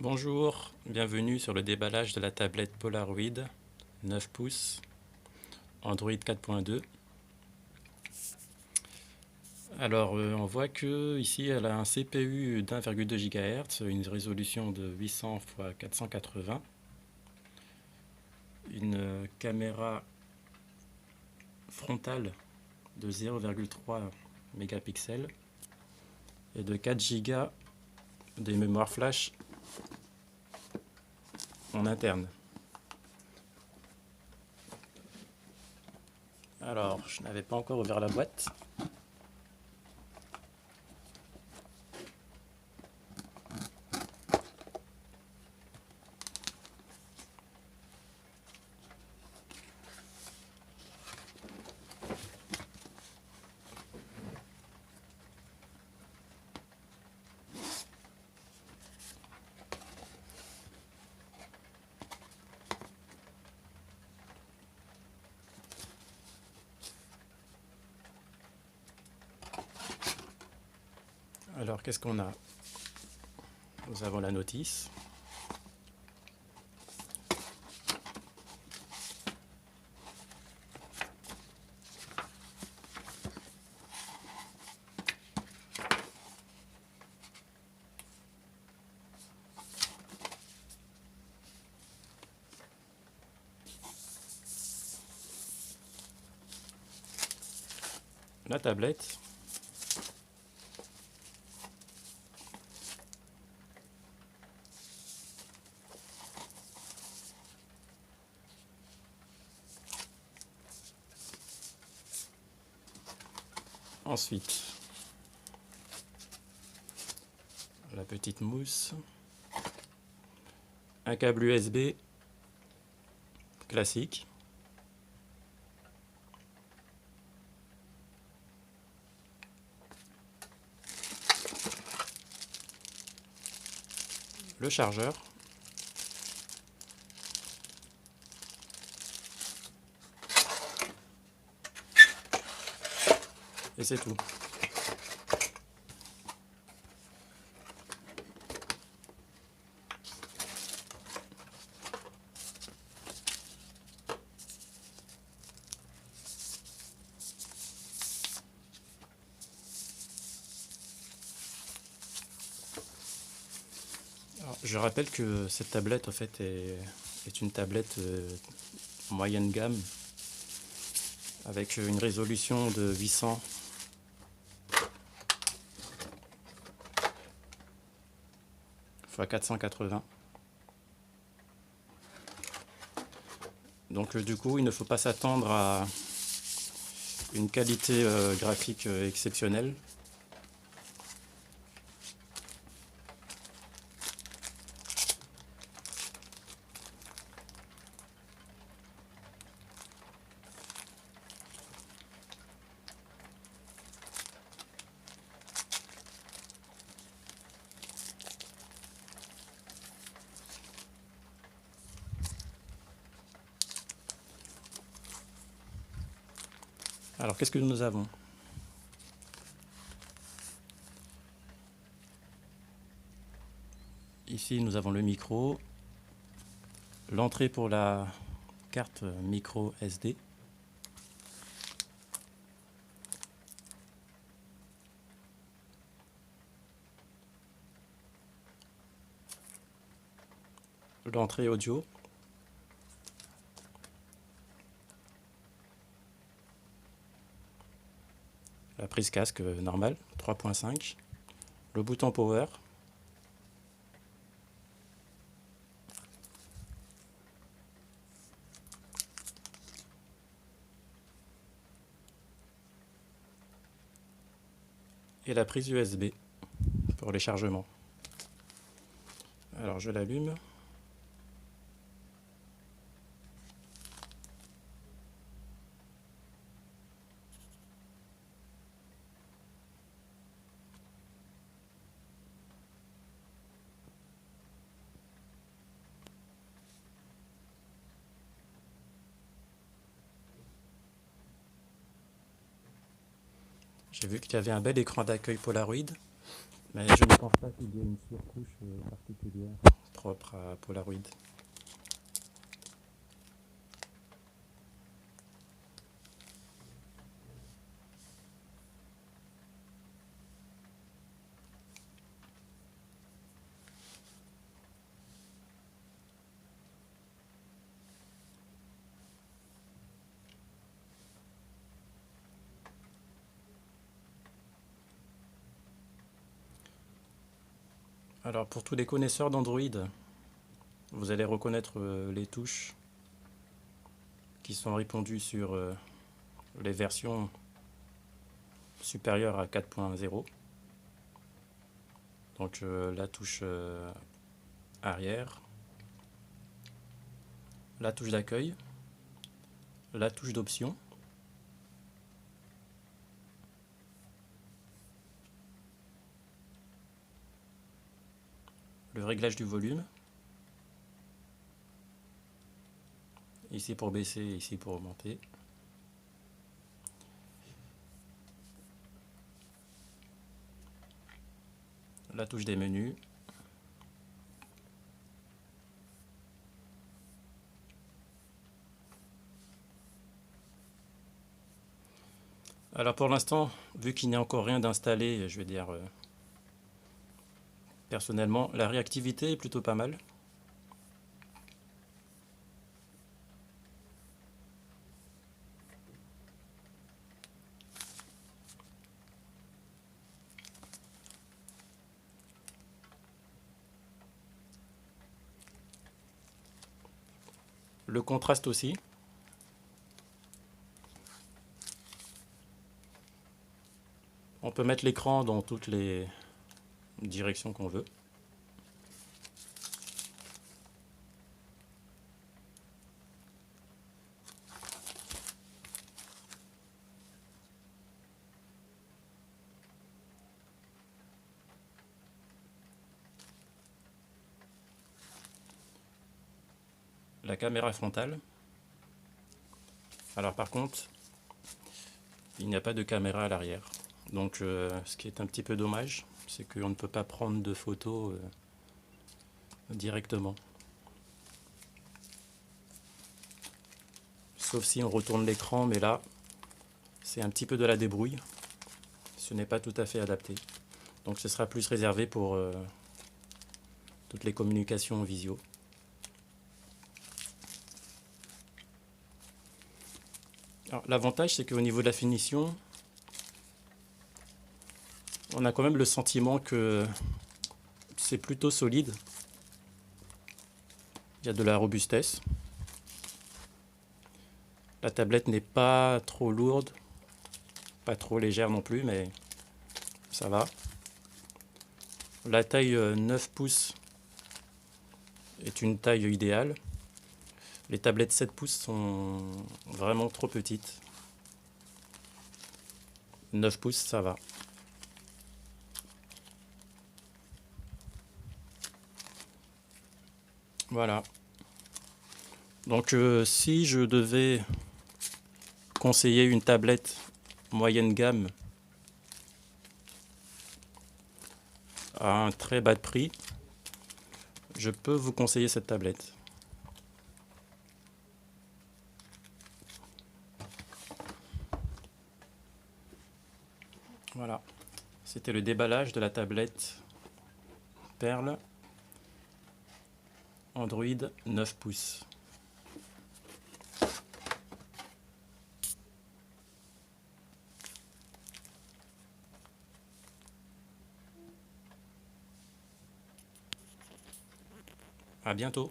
Bonjour, bienvenue sur le déballage de la tablette Polaroid 9 pouces Android 4.2. Alors on voit que ici elle a un CPU d'1,2 GHz, une résolution de 800 x 480, une caméra frontale de 0,3 mégapixels et de 4 Go de mémoire flash en interne. Alors, je n'avais pas encore ouvert la boîte. Alors, qu'est-ce qu'on a? Nous avons la notice. La tablette. Ensuite, la petite mousse, un câble USB classique, le chargeur, et c'est tout. Alors, je rappelle que cette tablette en fait est une tablette moyenne gamme avec une résolution de 800 x 480. Donc du coup, il ne faut pas s'attendre à une qualité graphique exceptionnelle. Alors, qu'est-ce que nous avons? Ici, nous avons le micro, l'entrée pour la carte micro SD, l'entrée audio, la prise casque normale 3.5, le bouton power, et la prise USB pour les chargements. Alors je l'allume. J'ai vu qu'il y avait un bel écran d'accueil Polaroid, mais je ne pense pas qu'il y ait une surcouche particulière propre à Polaroid. Alors pour tous les connaisseurs d'Android, vous allez reconnaître les touches qui sont répandues sur les versions supérieures à 4.0. Donc la touche arrière, la touche d'accueil, la touche d'option, le réglage du volume, ici pour baisser, ici pour augmenter, la touche des menus, alors pour l'instant, vu qu'il n'y a encore rien d'installé, je vais dire personnellement, la réactivité est plutôt pas mal. Le contraste aussi. On peut mettre l'écran dans toutes les directions qu'on veut. La caméra frontale. Alors par contre, il n'y a pas de caméra à l'arrière. Donc ce qui est un petit peu dommage, c'est qu'on ne peut pas prendre de photos directement. Sauf si on retourne l'écran, mais là, c'est un petit peu de la débrouille. Ce n'est pas tout à fait adapté. Donc ce sera plus réservé pour toutes les communications visio. L'avantage, c'est qu'au niveau de la finition, on a quand même le sentiment que c'est plutôt solide. Il y a de la robustesse. La tablette n'est pas trop lourde, pas trop légère non plus, mais ça va. La taille 9 pouces est une taille idéale. Les tablettes 7 pouces sont vraiment trop petites. 9 pouces, ça va. Voilà. Donc si je devais conseiller une tablette moyenne gamme à un très bas de prix, je peux vous conseiller cette tablette. Voilà, c'était le déballage de la tablette Perle Android 9 pouces. À bientôt.